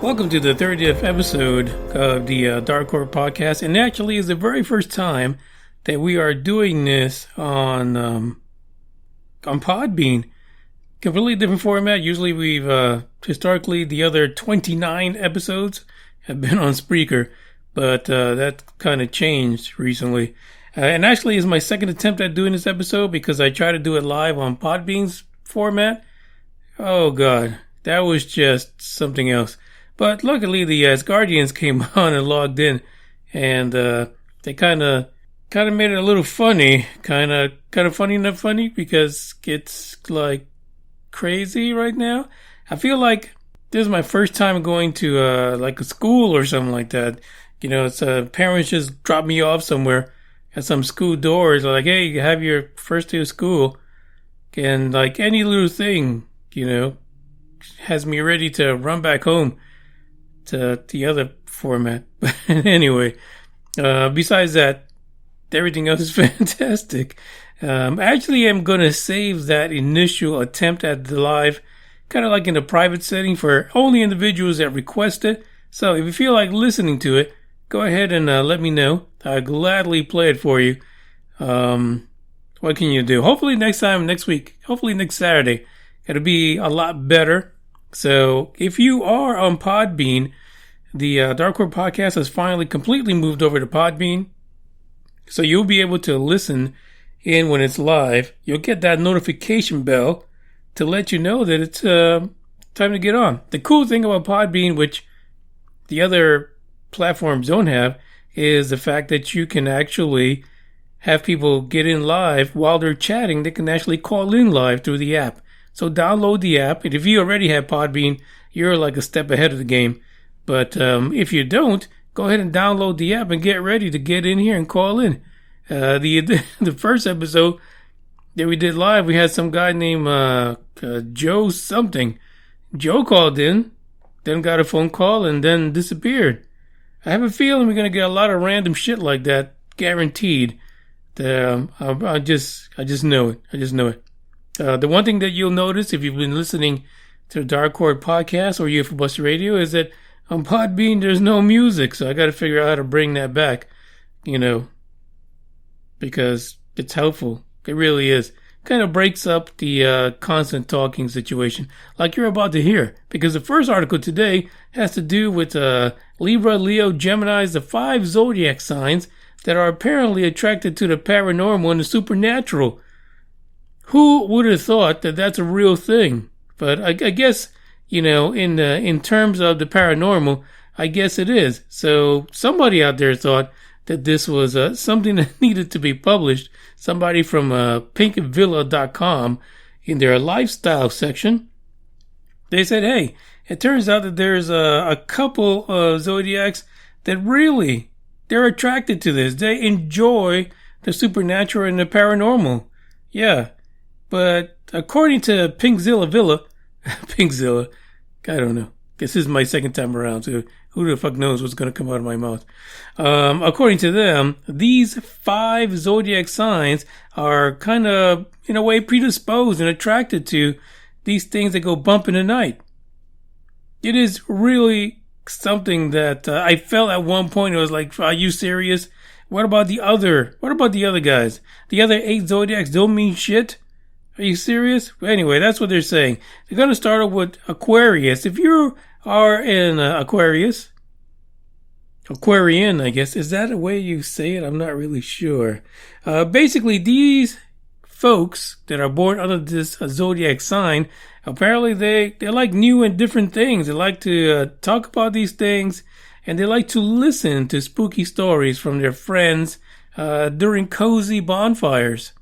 Welcome to the 30th episode of the Dark Horror Podcast, and actually is the very first time that we are doing this on Podbean. Completely different format. Usually we've, historically, the other 29 episodes have been on Spreaker, but that kind of changed recently. And actually is my second attempt at doing this episode because I tried to do it live on Podbean's format. Oh god, that was just something else. But luckily, the Asgardians came on and logged in, and they kind of made it a little funny, kind of funny, not funny, because it's like crazy right now. I feel like this is my first time going to like a school or something like that. You know, it's parents just drop me off somewhere at some school doors, like, hey, you have your first day of school, and like any little thing, you know, has me ready to run back home to the other format. But anyway, besides that, everything else is fantastic. Actually, I'm going to save that initial attempt at the live kind of like in a private setting for only individuals that request it. So if you feel like listening to it, go ahead and let me know. I'll gladly play it for you. What can you do? Hopefully next week, hopefully next Saturday, it'll be a lot better. So if you are on Podbean, the Dark Horror Podcast has finally completely moved over to Podbean. So you'll be able to listen in when it's live. You'll get that notification bell to let you know that it's time to get on. The cool thing about Podbean, which the other platforms don't have, is the fact that you can actually have people get in live while they're chatting. They can actually call in live through the app. So download the app, and if you already have Podbean, you're like a step ahead of the game. But if you don't, go ahead and download the app and get ready to get in here and call in. The first episode that we did live, we had some guy named Joe something. Joe called in, then got a phone call, and then disappeared. I have a feeling we're going to get a lot of random shit like that, guaranteed. I just know it. I just know it. The one thing that you'll notice if you've been listening to the Dark Horror Podcast or UFO Buster Radio is that on Podbean there's no music, so I got to figure out how to bring that back, you know, because it's helpful. It really is. Kind of breaks up the constant talking situation like you're about to hear, because the first article today has to do with Libra, Leo, Geminis, the 5 Zodiac signs that are apparently attracted to the paranormal and the supernatural. Who would have thought that that's a real thing? But I guess, you know, in terms of the paranormal, I guess it is. So somebody out there thought that this was something that needed to be published. Somebody from pinkvilla.com in their lifestyle section. They said, hey, it turns out that there's a couple of Zodiacs that really, they're attracted to this. They enjoy the supernatural and the paranormal. Yeah. But according to Pinkzilla, I don't know. This is my second time around, so who the fuck knows what's going to come out of my mouth. According to them, these 5 Zodiac signs are kind of, in a way, predisposed and attracted to these things that go bump in the night. It is really something that I felt at one point. It was like, are you serious? What about the other guys? The other 8 Zodiacs don't mean shit? Are you serious? Anyway, that's what they're saying. They're going to start off with Aquarius. If you are an Aquarian, I guess. Is that the way you say it? I'm not really sure. Basically, these folks that are born under this Zodiac sign, apparently they like new and different things. They like to talk about these things, and they like to listen to spooky stories from their friends during cozy bonfires.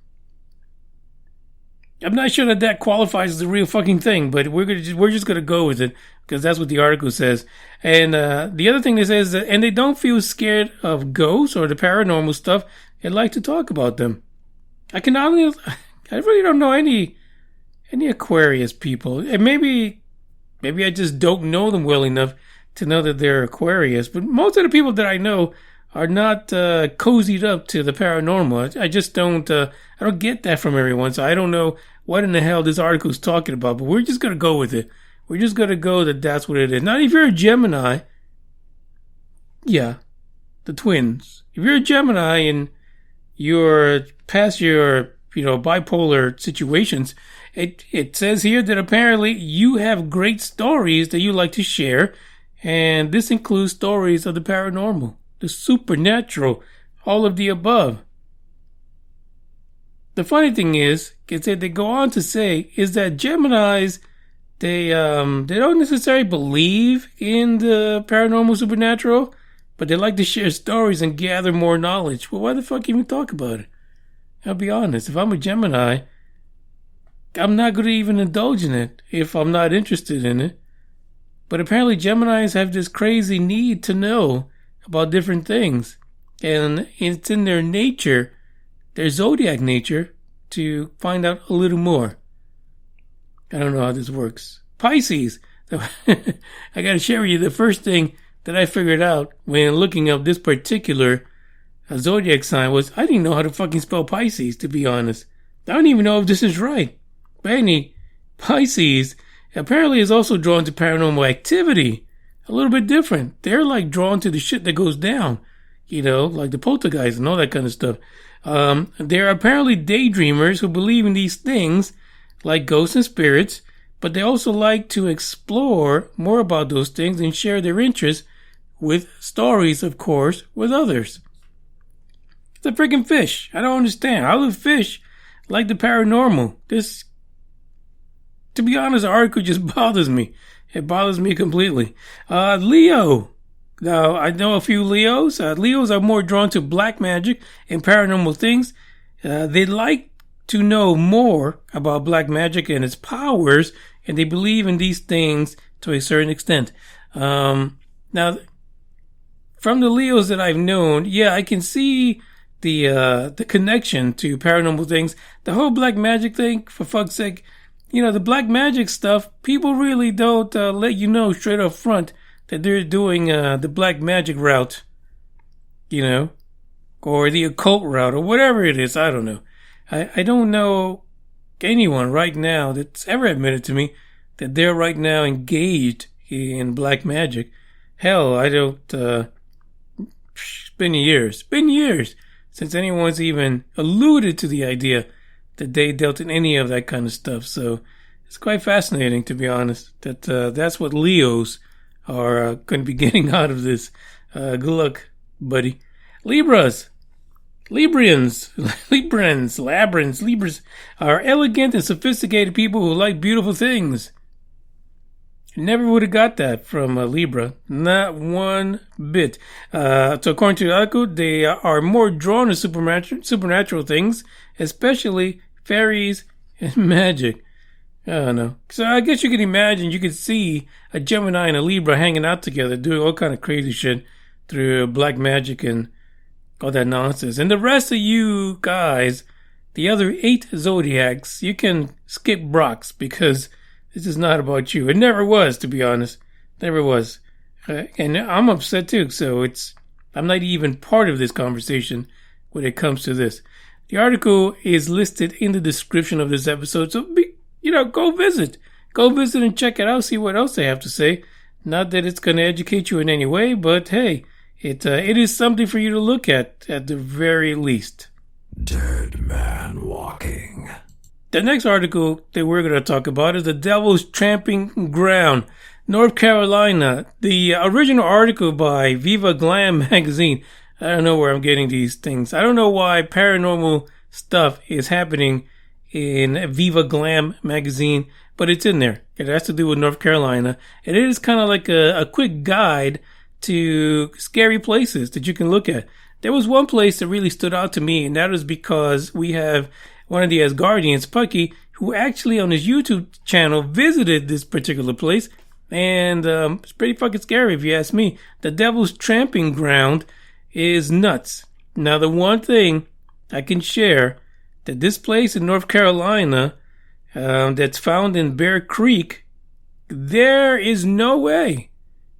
I'm not sure that qualifies as a real fucking thing, but we're just gonna go with it because that's what the article says. And the other thing they say is that, and they don't feel scared of ghosts or the paranormal stuff. They like to talk about them. I really don't know any Aquarius people. And maybe I just don't know them well enough to know that they're Aquarius. But most of the people that I know are not cozied up to the paranormal. I just don't. I don't get that from everyone. So I don't know what in the hell this article is talking about. But we're just gonna go with it. we're just going to go that that's what it is. Now, if you're a Gemini, yeah, the twins. If you're a Gemini and you're past your, bipolar situations, it says here that apparently you have great stories that you like to share, and this includes stories of the paranormal, the supernatural, all of the above. The funny thing is that they go on to say is that Geminis, they don't necessarily believe in the paranormal supernatural, but they like to share stories and gather more knowledge. Well, why the fuck even talk about it? I'll be honest. If I'm a Gemini, I'm not going to even indulge in it if I'm not interested in it. But apparently Geminis have this crazy need to know about different things. And it's in their nature, their zodiac nature, to find out a little more. I don't know how this works. Pisces. I got to share with you the first thing that I figured out when looking up this particular zodiac sign was I didn't know how to fucking spell Pisces, to be honest. I don't even know if this is right. But anyway, Pisces apparently is also drawn to paranormal activity. A little bit different. They're like drawn to the shit that goes down. Like the poltergeist and all that kind of stuff. They're apparently daydreamers who believe in these things like ghosts and spirits, but they also like to explore more about those things and share their interests with stories, of course, with others. It's a freaking fish. I don't understand. How do fish like the paranormal? This, to be honest, the article just bothers me. It bothers me completely. Leo. Now, I know a few Leos. Leos are more drawn to black magic and paranormal things. They like to know more about black magic and its powers, and they believe in these things to a certain extent. Now, from the Leos that I've known, yeah, I can see the connection to paranormal things. The whole black magic thing, for fuck's sake, the black magic stuff, people really don't let you know straight up front that they're doing the black magic route, or the occult route, or whatever it is. I don't know. I don't know anyone right now that's ever admitted to me that they're right now engaged in black magic. Hell, I don't, it's been years since anyone's even alluded to the idea that they dealt in any of that kind of stuff. So it's quite fascinating, to be honest, that that's what Leos are going to be getting out of this. Good luck, buddy. Libras are elegant and sophisticated people who like beautiful things. Never would have got that from a Libra. Not one bit. So according to the article, they are more drawn to supernatural things, especially fairies and magic. I don't know. So I guess you can imagine, you could see a Gemini and a Libra hanging out together, doing all kind of crazy shit through black magic and all that nonsense. And the rest of you guys, the other 8 zodiacs, you can skip Brock's because this is not about you. It never was, to be honest. Never was. And I'm upset too, so I'm not even part of this conversation when it comes to this. The article is listed in the description of this episode, so go visit. Go visit and check it out, see what else they have to say. Not that it's going to educate you in any way, but hey, it is something for you to look at the very least. Dead man walking. The next article that we're going to talk about is the Devil's Tramping Ground, North Carolina. The original article by Viva Glam magazine. I don't know where I'm getting these things. I don't know why paranormal stuff is happening in Viva Glam magazine, but it's in there. It has to do with North Carolina. And it is kind of like a quick guide to scary places that you can look at. There was one place that really stood out to me, and that is because we have one of the Asgardians, Pucky, who actually on his YouTube channel visited this particular place, and it's pretty fucking scary if you ask me. The Devil's Tramping Ground is nuts. Now, the one thing I can share, that this place in North Carolina that's found in Bear Creek, there is no way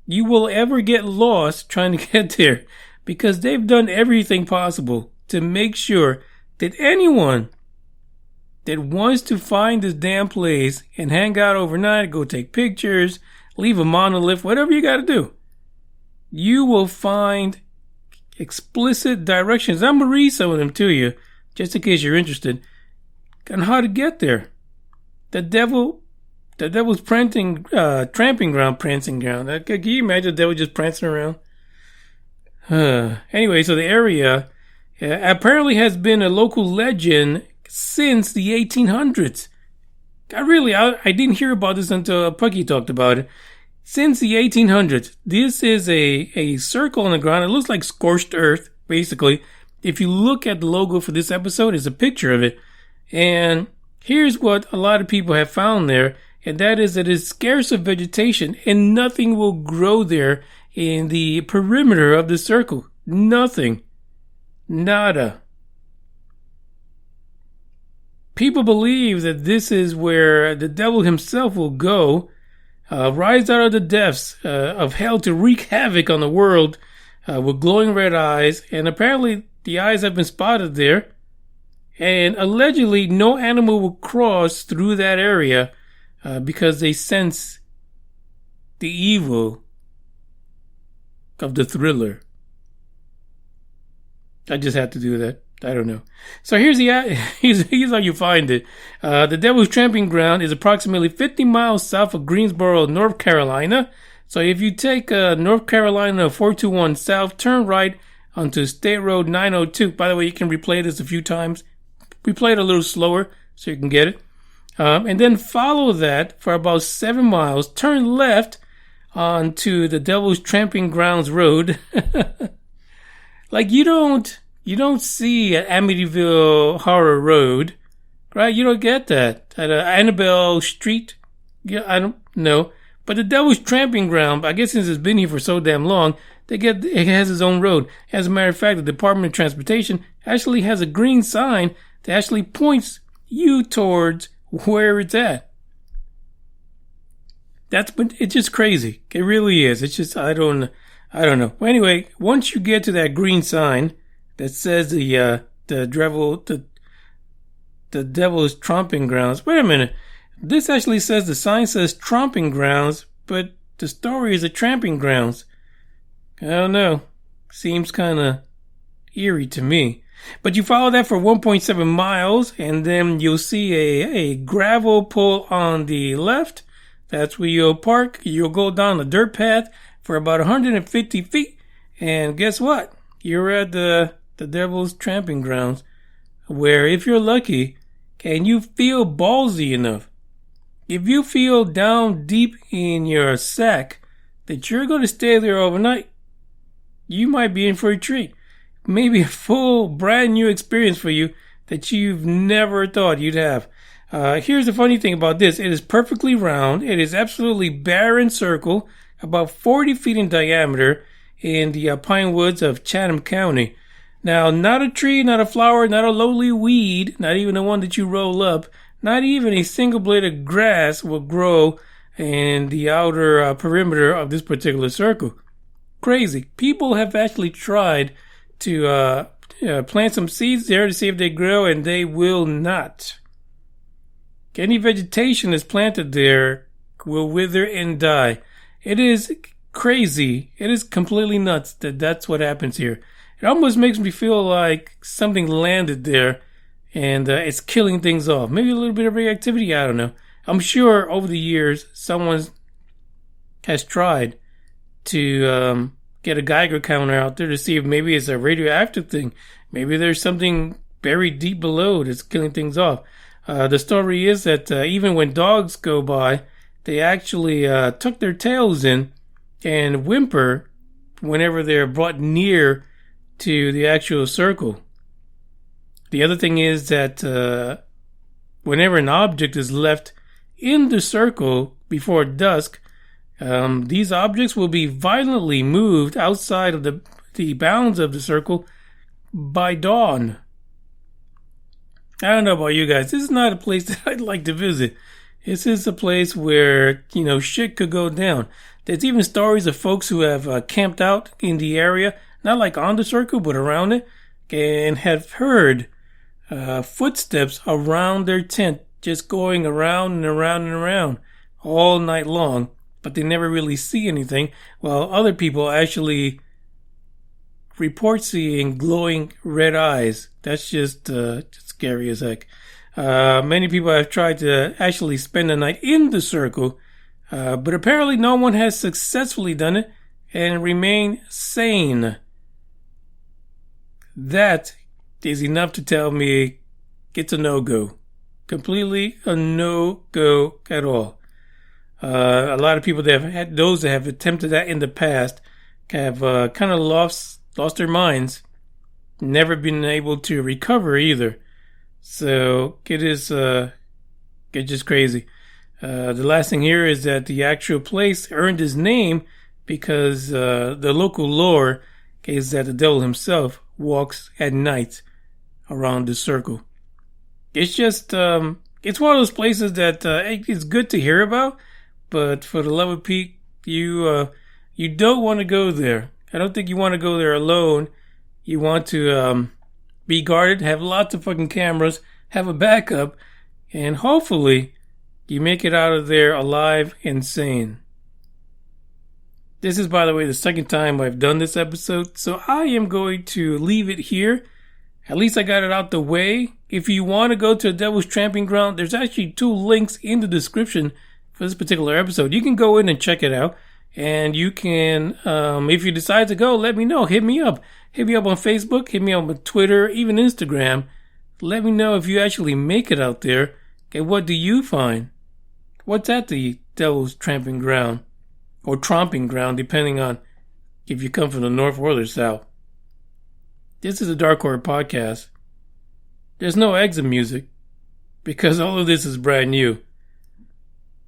you will ever get lost trying to get there, because they've done everything possible to make sure that anyone that wants to find this damn place and hang out overnight, go take pictures, leave a monolith, whatever you got to do, you will find explicit directions. I'm going to read some of them to you, just in case you're interested, on how to get there. The devil's tramping ground. Can you imagine the devil just prancing around? Anyway, so the area apparently has been a local legend since the 1800s. I didn't hear about this until Pucky talked about it. Since the 1800s, this is a circle on the ground. It looks like scorched earth, basically. If you look at the logo for this episode, it's a picture of it. And here's what a lot of people have found there, and that is that it's scarce of vegetation and nothing will grow there in the perimeter of the circle. Nothing. Nada. People believe that this is where the devil himself will go, rise out of the depths of hell to wreak havoc on the world with glowing red eyes, and apparently the eyes have been spotted there. And allegedly, no animal will cross through that area because they sense the evil of the thriller. I just had to do that. I don't know. So here's how you find it. The Devil's Tramping Ground is approximately 50 miles south of Greensboro, North Carolina. So if you take North Carolina 421 south, turn right onto State Road 902. By the way, you can replay this a few times. We play it a little slower so you can get it. And then follow that for about 7 miles. Turn left onto the Devil's Tramping Grounds Road. Like you don't see an Amityville Horror Road, right? You don't get that at Annabelle Street. Yeah, I don't know. But the Devil's Tramping Ground, I guess since it's been here for so damn long, it has its own road. As a matter of fact, the Department of Transportation actually has a green sign that actually points you towards where it's at. It's just crazy. It really is. It's just, I don't know. Well, anyway, once you get to that green sign that says the Devil's Tromping Grounds. Wait a minute. This actually says the sign says Tromping Grounds, but the story is a Tramping Grounds. I don't know. Seems kind of eerie to me. But you follow that for 1.7 miles, and then you'll see a gravel pole on the left. That's where you'll park. You'll go down a dirt path for about 150 feet. And guess what? You're at the Devil's Tramping Grounds, where if you're lucky, can you feel ballsy enough? If you feel down deep in your sack that you're going to stay there overnight, you might be in for a treat. Maybe a full brand new experience for you that you've never thought you'd have. Here's the funny thing about this. It is perfectly round. It is absolutely barren circle, about 40 feet in diameter in the pine woods of Chatham County. Now, not a tree, not a flower, not a lowly weed, not even the one that you roll up, not even a single blade of grass will grow in the outer perimeter of this particular circle. Crazy. People have actually tried to plant some seeds there to see if they grow, and they will not. Any vegetation that's planted there will wither and die. It is crazy. It is completely nuts that's what happens here. It almost makes me feel like something landed there and it's killing things off. Maybe a little bit of reactivity, I don't know. I'm sure over the years someone has tried to get a Geiger counter out there to see if maybe it's a radioactive thing. Maybe there's something buried deep below that's killing things off. The story is that even when dogs go by, they actually tuck their tails in and whimper whenever they're brought near to the actual circle. The other thing is that whenever an object is left in the circle before dusk, these objects will be violently moved outside of the bounds of the circle by dawn. I don't know about you guys. This is not a place that I'd like to visit. This is a place where, shit could go down. There's even stories of folks who have camped out in the area, not like on the circle, but around it, and have heard footsteps around their tent, just going around and around and around all night long, but they never really see anything, while other people actually report seeing glowing red eyes. That's just scary as heck. Many people have tried to actually spend the night in the circle, but apparently no one has successfully done it and remain sane. That is enough to tell me it's a no-go. Completely a no-go at all. A lot of people that have had those that have attempted that in the past have kind of lost their minds, never been able to recover either. So it is it's just crazy. The last thing here is that the actual place earned its name because the local lore is that the devil himself walks at night around the circle. It's just it's one of those places that it's good to hear about, but for the love of Pete, you don't want to go there. I don't think you want to go there alone. You want to be guarded, have lots of fucking cameras, have a backup, and hopefully you make it out of there alive and sane. This is, by the way, the second time I've done this episode, so I am going to leave it here. At least I got it out the way. If you want to go to the Devil's Tramping Ground, there's actually 2 links in the description for this particular episode. You can go in and check it out. And you can, if you decide to go, let me know. Hit me up. Hit me up on Facebook. Hit me up on Twitter, even Instagram. Let me know if you actually make it out there. And what do you find? What's at the Devil's Tramping Ground? Or Tromping Ground, depending on if you come from the north or the south. This is a Dark Horror podcast. There's no exit music because all of this is brand new.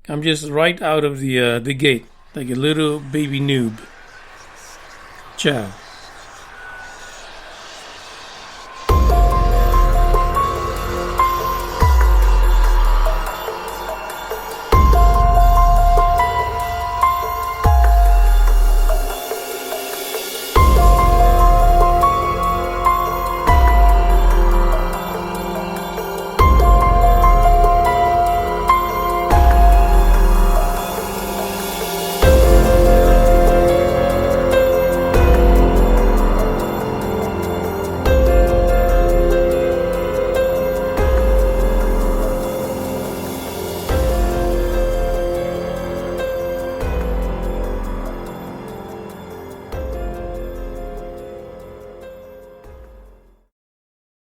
I'm just right out of the gate like a little baby noob. Ciao.